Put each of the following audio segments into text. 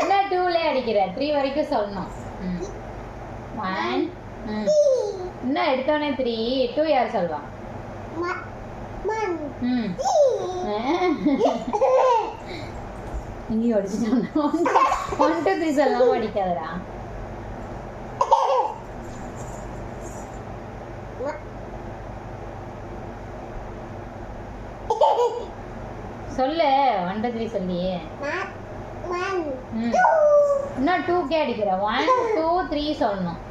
என்ன 2ல அடிக்கிற 3 வரைக்கும் சொல்லணும். 1 என்ன எடுத்தோனே 3 2 யார் சொல்வா? இங்கே அடிச்சுட்டாங்க. 1 2 3 சொல்லாம அடிக்காதடா. சொல்லு 1 2 3 சொல்லியே. இன்னும் 2 அடிக்கிற 1 2 3 சொல்லணும்.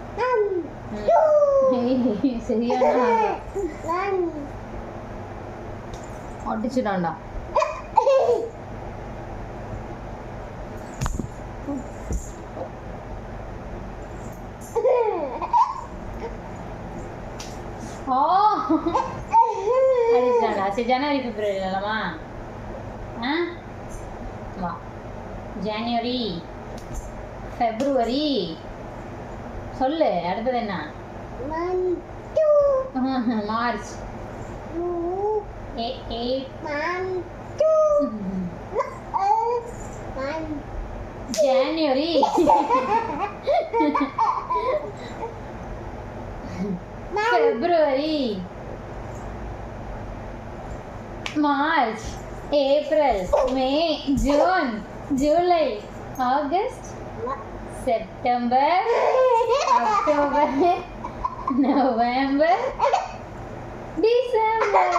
சரியான அடிச்சுடாண்டா. ஓ அடிச்சுடாண்டா. சரி ஜனவரி பிப்ரவரி இல்லைம்மா. வா ஜனவரி ஃபெப்ரவரி சொல்லு. அடுத்தது என்ன? March January February March April May June July August September October November December.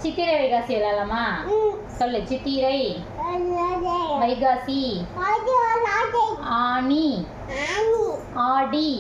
சித்திரை வைகாசி விளையாடலாமா? சொல்லு. சித்திரை வைகாசி ஆனி ஆடி